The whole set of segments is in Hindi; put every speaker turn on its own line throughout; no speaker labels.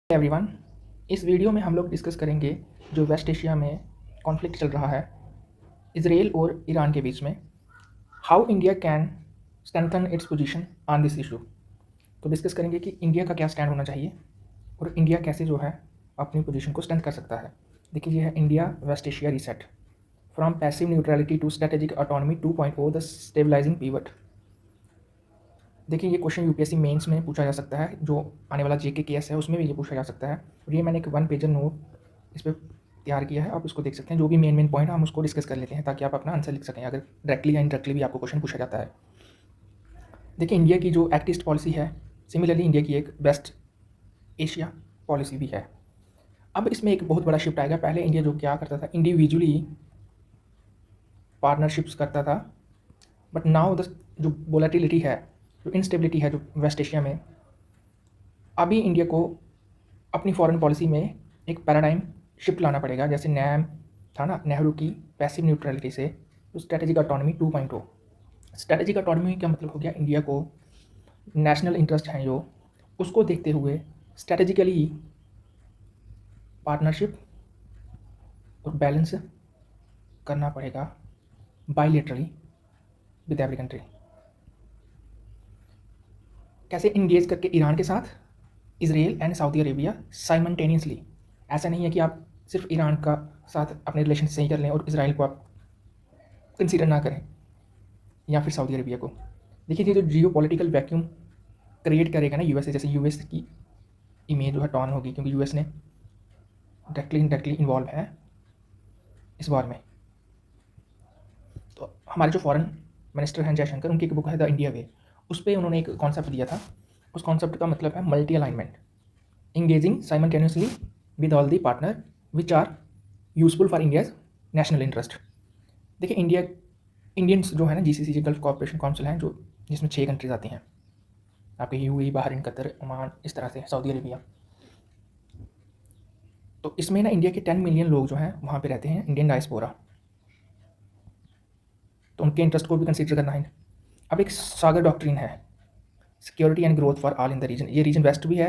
एवरीवन, इस वीडियो में हम लोग डिस्कस करेंगे जो वेस्ट एशिया में कॉन्फ्लिक्ट चल रहा है इसराइल और ईरान के बीच में। How India can strengthen its position on this issue. तो डिस्कस करेंगे कि इंडिया का क्या स्टैंड होना चाहिए और इंडिया कैसे जो है अपनी पोजीशन को स्ट्रेंथ कर सकता है। देखिए, ये है India West Asia reset from passive neutrality to strategic autonomy 2.0 the stabilising pivot. देखिए, ये क्वेश्चन यूपीएससी मेंस में पूछा जा सकता है, जो आने वाला जेके केएस है उसमें भी ये पूछा जा सकता है। और ये मैंने एक 1 पेजर नोट इस पर तैयार किया है, आप उसको देख सकते हैं। जो भी मेन पॉइंट हम उसको डिस्कस कर लेते हैं ताकि आप अपना आंसर लिख सकें अगर डायरेक्टली या इनडायरेक्टली भी आपको क्वेश्चन पूछा जाता है। देखिए, इंडिया की जो एक्ट ईस्ट पॉलिसी है, सिमिलरली इंडिया की एक वेस्ट एशिया पॉलिसी भी है। अब इसमें एक बहुत बड़ा शिफ्ट आएगा। पहले इंडिया जो क्या करता था, इंडिविजुअली पार्टनरशिप्स करता था, बट नाउ द जो वोलेटिलिटी है, जो इंस्टेबिलिटी है जो वेस्ट एशिया में, अभी इंडिया को अपनी फॉरेन पॉलिसी में एक पैराडाइम शिफ्ट लाना पड़ेगा। जैसे नैम था ना, नेहरू की पैसिव न्यूट्रलिटी से स्ट्रेटेजिक ऑटोनॉमी 2.0। स्ट्रेटेजिक ऑटोनॉमी का मतलब हो गया इंडिया को नेशनल इंटरेस्ट हैं जो, उसको देखते हुए स्ट्रेटेजिकली पार्टनरशिप और बैलेंस करना पड़ेगा बायलैटरली विद एवरी कंट्री। कैसे इंगेज करके ईरान के साथ, Israel and Saudi Arabia simultaneously. ऐसा नहीं है कि आप सिर्फ ईरान का साथ अपने रिलेशन सही कर लें और इसराइल को आप कंसीडर ना करें, या फिर सऊदी अरेबिया को। देखिए, ये जो जियो पॉलिटिकल वैक्यूम क्रिएट करेगा ना यूएस, जैसे यूएस की इमेज जो है टॉन होगी, क्योंकि यूएस ने डायरेक्टली इनडायरेक्टली इन्वॉल्व है इस वार में। तो हमारे जो फॉरेन मिनिस्टर हैं जयशंकर, उनकी एक बुक है द इंडिया वे, उस पर उन्होंने एक कॉन्सेप्ट दिया था। उस कॉन्सेप्ट का मतलब है multi alignment, engaging simultaneously with all the partner which are useful for India's national interest. देखिए, इंडियंस जो है ना, जीसीसी जो गल्फ कॉर्पोरेशन काउंसिल हैं, जो जिसमें 6 कंट्रीज आती हैं आपके, यूएई, बहरीन, कतर, ओमान, इस तरह से सऊदी अरेबिया। तो इसमें ना इंडिया के 10 मिलियन लोग जो हैं वहाँ पे रहते हैं, इंडियन डायस्पोरा। तो उनके इंटरेस्ट को भी कंसिडर करना है। अब एक सागर डॉक्ट्रिन है, security and growth for all in the region. ये रीजन वेस्ट भी है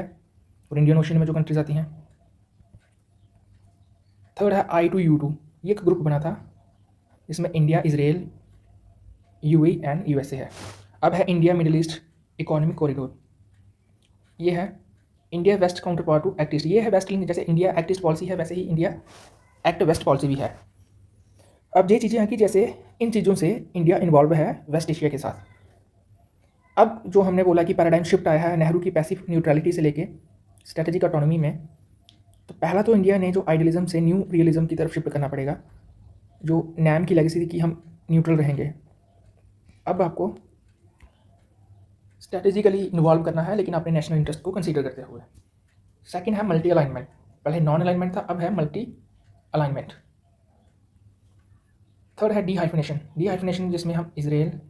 और इंडियन ओशन में जो कंट्रीज आती हैं। थर्ड है I2U2, ये एक ग्रुप बना था जिसमें India, Israel, UAE and USA है। अब है India Middle East economic corridor, ये है India West counterpart to Act East. ये है वेस्ट लिंक, जैसे इंडिया एक्ट ईस्ट पॉलिसी है वैसे ही इंडिया एक्ट वेस्ट पॉलिसी भी है। अब ये चीज़ें हैं कि जैसे इन चीज़ों से इंडिया इन्वॉल्व है वेस्ट एशिया के साथ। अब जो हमने बोला कि पैराडाइम शिफ्ट आया है नेहरू की पैसिव न्यूट्रलिटी से लेके स्ट्रेटेजिक ऑटोनॉमी में, तो पहला तो इंडिया ने जो आइडियलिज्म से न्यू रियलिज्म की तरफ शिफ्ट करना पड़ेगा। जो नैम की लेगेसी थी कि हम न्यूट्रल रहेंगे, अब आपको स्ट्रेटेजिकली इन्वॉल्व करना है, लेकिन अपने नेशनल इंटरेस्ट को कंसीडर करते हुए। सेकंड है मल्टी अलाइनमेंट, पहले नॉन अलाइनमेंट था, अब है मल्टी अलाइनमेंट। थर्ड है डी हाइफिनेशन, जिसमें हम इसराइल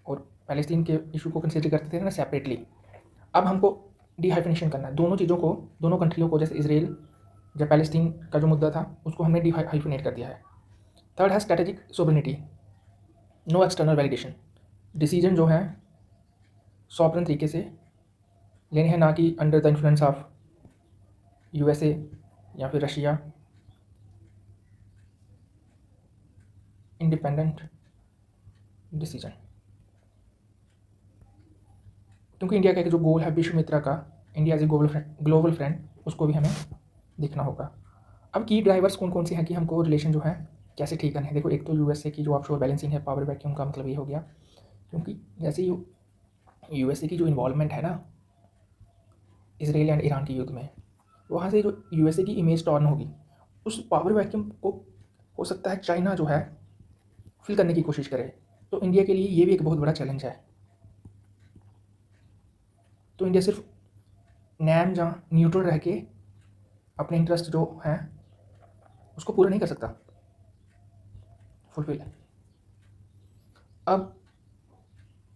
और पैलेस्टीन के इशू को कंसीडर करते थे ना सेपरेटली। अब हमको डी-हाइफिनेशन करना है दोनों चीज़ों को, दोनों कंट्रियों को। जैसे इसराइल जब पैलेस्टीन का जो मुद्दा था उसको हमने डी-हाइफिनेट कर दिया है। थर्ड है strategic sovereignty, no external validation. Decision जो है सॉवरेन तरीके से लेने हैं, ना कि under the influence of USA या फिर रशिया। इंडिपेंडेंट डिसीजन, क्योंकि इंडिया का एक जो गोल है विश्व मित्र का, India as a global friend, उसको भी हमें देखना होगा। अब की ड्राइवर्स कौन कौन से हैं कि हमको रिलेशन जो है कैसे ठीक करने हैं। देखो, एक तो यूएसए की जो ऑफशोर बैलेंसिंग है, पावर वैक्यूम का मतलब ये हो गया, क्योंकि जैसे यूएसए की जो इन्वॉल्वमेंट है ना इसराइल एंड ईरान के युद्ध में, वहाँ से जो यूएसए की इमेज टर्न होगी, उस पावर वैक्यूम को हो सकता है चाइना जो है फिल करने की कोशिश करे। तो इंडिया के लिए ये भी एक बहुत बड़ा चैलेंज है। तो इंडिया सिर्फ नैम जहाँ न्यूट्रल रह के अपने इंटरेस्ट जो हैं उसको पूरा नहीं कर सकता फुलफिल। अब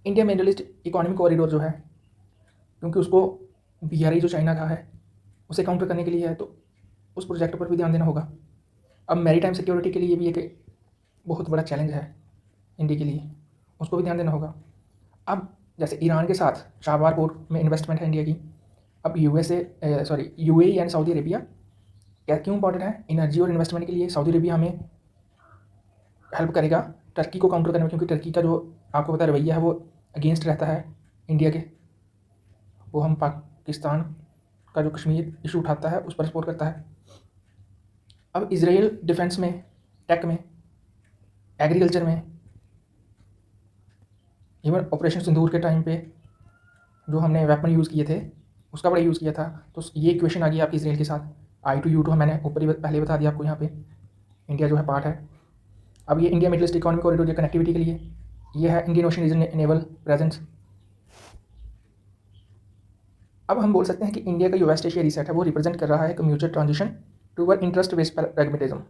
India Middle East economic corridor जो है, क्योंकि उसको बीआरई जो चाइना का है उसे काउंटर करने के लिए है, तो उस प्रोजेक्ट पर भी ध्यान देना होगा। अब मैरीटाइम सिक्योरिटी के लिए भी एक बहुत बड़ा चैलेंज है इंडिया के लिए, उसको भी ध्यान देना होगा। अब जैसे ईरान के साथ शाहबार पोर्ट में इन्वेस्टमेंट है इंडिया की, अब यूएई एंड सऊदी अरेबिया क्या क्यों इंपॉर्टेंट है एनर्जी और इन्वेस्टमेंट के लिए? सऊदी अरेबिया हमें हेल्प करेगा टर्की को काउंटर करने में, क्योंकि टर्की का जो आपको पता रवैया है वो अगेंस्ट रहता है इंडिया के। वो हम पाकिस्तान का जो कश्मीर इशू उठाता है उस पर सपोर्ट करता है। अब इसराइल डिफेंस में, टेक में, एग्रीकल्चर में, इवन ऑपरेशन सिंदूर के टाइम पे जो हमने वेपन यूज़ किए थे उसका बड़ा यूज़ किया था। तो ये इक्वेशन आ गई आपकी इसराइल के साथ। I2U2 मैंने ऊपर ही पहले बता दिया आपको, यहाँ पे इंडिया जो है पार्ट है। अब ये India Middle East economic corridor जो कनेक्टिविटी के लिए, ये है Indian Ocean region naval presence. अब हम बोल सकते हैं कि इंडिया का जो वेस्ट एशिया रीसेट है वो रिप्रेजेंट कर रहा है एक mutual transition toward interest based pragmatism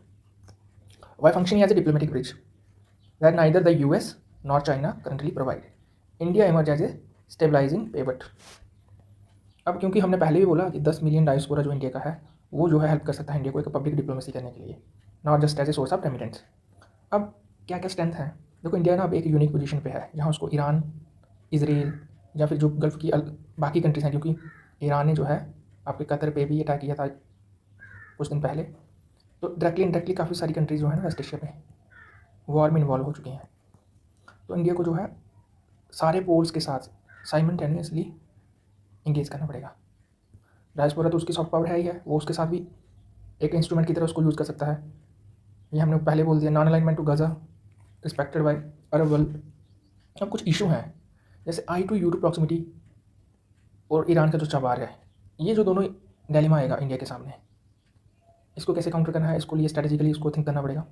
why functioning as a diplomatic bridge that neither the US nor China currently provide. India emerge as a stabilizing pivot. अब क्योंकि हमने पहले भी बोला कि 10 मिलियन डायस्पोरा जो इंडिया का है वो जो है हेल्प कर सकता है इंडिया को एक पब्लिक डिप्लोमेसी करने के लिए, not just as a source of remittance. अब क्या क्या स्ट्रेंथ है? देखो इंडिया ना अब एक यूनिक पोजीशन पे है जहाँ उसको ईरान, इसराइल या फिर जो गल्फ़ की बाकी कंट्रीज़ हैं, क्योंकि ईरान ने जो है आपके कतर पे भी अटैक किया था कुछ दिन पहले। तो डायरेक्टली इनडायरेक्टली काफ़ी सारी कंट्रीज़ जो है ना वेस्ट एशिया में वॉर में इन्वॉल्व हो चुकी हैं। तो इंडिया को जो है सारे पोल्स के साथ साइमल्टेनियसली इंगेज करना पड़ेगा। डायस्पोरा तो उसकी सॉफ्ट पावर है ही है, वो उसके साथ भी एक इंस्ट्रूमेंट की तरह उसको यूज़ कर सकता है। ये हमने पहले बोल दिया, non alignment to Gaza respected by Arab world. अब कुछ इशू हैं जैसे I2U2 प्रॉक्सिमिटी और ईरान का जो चबार है, ये जो दोनों डायलेमा आएगा इंडिया के सामने, इसको कैसे काउंटर करना है, इसको लिए स्ट्रेटेजिकली उसको थिंक करना पड़ेगा।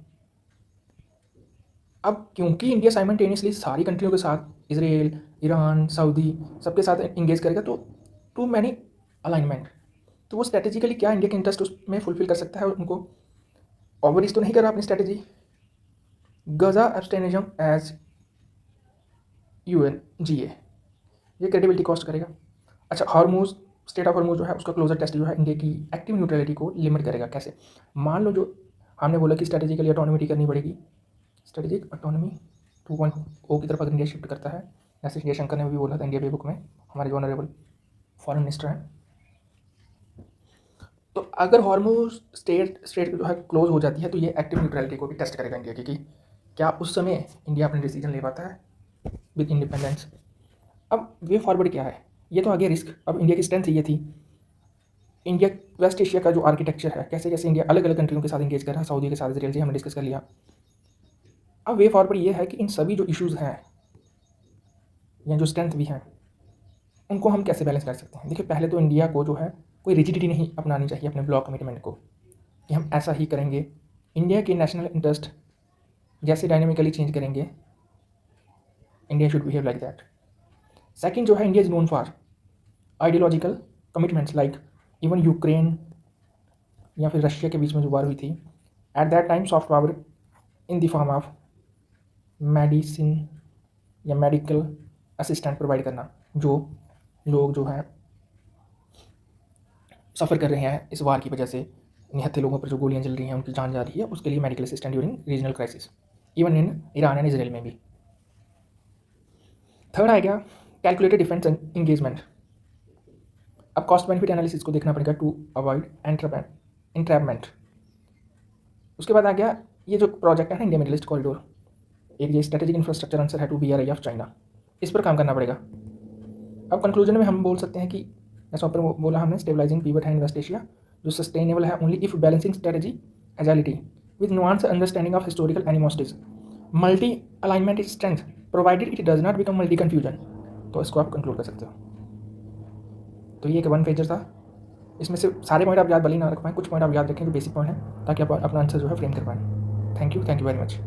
अब क्योंकि इंडिया साइमल्टेनियसली सारी कंट्रियों के साथ इसराइल, ईरान, सऊदी सबके साथ इंगेज करेगा, तो टू मैनी अलाइनमेंट, तो वो स्ट्रेटेजिकली क्या इंडिया के इंटरेस्ट उसमें फुलफिल कर सकता है और उनको ओवररीच तो नहीं कर रहा अपनी स्ट्रेटेजी। गजा एब्स्टेनिज्म एज UNGA, ये क्रेडिबिलिटी कॉस्ट करेगा। अच्छा, हॉर्मूज, स्टेट ऑफ हॉर्मूज जो है उसका क्लोजर टेस्ट जो है इंडिया की एक्टिव न्यूट्रलिटी को लिमिट करेगा। कैसे? मान लो जो हमने बोला कि स्ट्रेटेजिकली ऑटोनॉमी करनी पड़ेगी, स्ट्रेटेजिक ऑटोनॉमी 2.0 की तरफ अगर इंडिया शिफ्ट करता है, जैसे जयशंकर ने भी बोला था इंडिया बुक में, हमारे जो ऑनरेबल फॉरेन मिनिस्टर हैं। तो अगर हॉर्मूज स्टेट जो है क्लोज हो जाती है तो ये एक्टिव न्यूट्रलिटी को भी टेस्ट करेगा इंडिया की, कि क्या उस समय इंडिया अपने डिसीजन ले पाता है विद इंडिपेंडेंस। अब वे फॉरवर्ड क्या है, ये तो आगे रिस्क। अब इंडिया की स्ट्रेंथ ये थी, इंडिया वेस्ट एशिया का जो आर्किटेक्चर है, कैसे कैसे इंडिया अलग अलग कंट्रियों के साथ इंगेज कर रहा है, सऊदी के साथ, इसराइल से हमने डिस्कस कर लिया। अब वे फॉरवर्ड ये है कि इन सभी जो इश्यूज़ हैं या जो स्ट्रेंथ भी हैं उनको हम कैसे बैलेंस कर सकते हैं। देखिए, पहले तो इंडिया को जो है कोई रिजिडिटी नहीं अपनानी चाहिए अपने ब्लॉक कमिटमेंट को कि हम ऐसा ही करेंगे। इंडिया के नेशनल इंटरेस्ट जैसे डायनेमिकली चेंज करेंगे, India should behave like that. Second जो है, India is known for ideological commitments like even Ukraine या फिर रशिया के बीच में जो वार हुई थी, at that time soft power in the form of medicine या मेडिकल असिस्टेंट प्रोवाइड करना, जो लोग जो हैं सफ़र कर रहे हैं इस वार की वजह से, निहत्थे लोगों पर जो गोलियां चल रही हैं, उनकी जान जा रही है, उसके लिए medical assistant during regional crisis, even in Iran and Israel में भी। थर्ड आ गया कैलकुलेटेड डिफेंस इंगेजमेंट। अब कॉस्ट बेनिफिट एनालिसिस को देखना पड़ेगा टू अवॉइड एंट्रैपमेंट। उसके बाद आ गया ये जो प्रोजेक्ट है ना इंडिया मिडल ईस्ट कॉरिडोर, एक ये स्ट्रेटेजिक इंफ्रास्ट्रक्चर आंसर है टू BRI ऑफ चाइना, इस पर काम करना पड़ेगा। अब कंक्लूजन में हम बोल सकते हैं कि जैसा ऊपर बोला हमने, स्टेबलाइजिंग पीवट है इन वेस्ट एशिया जो सस्टेनेबल है only if balancing strategy agility with nuance understanding of historical animosities, multi alignment is strength provided it does not become multi confusion. तो इसको आप कंक्लूड कर सकते हो। तो ये एक वन पेजर था, इसमें से सारे पॉइंट आप याद भले ही ना रख पाएँ, कुछ पॉइंट आप याद रखें जो बेसिक पॉइंट है, ताकि आप अपना आंसर जो है फ्रेम कर पाएँ। Thank you very much.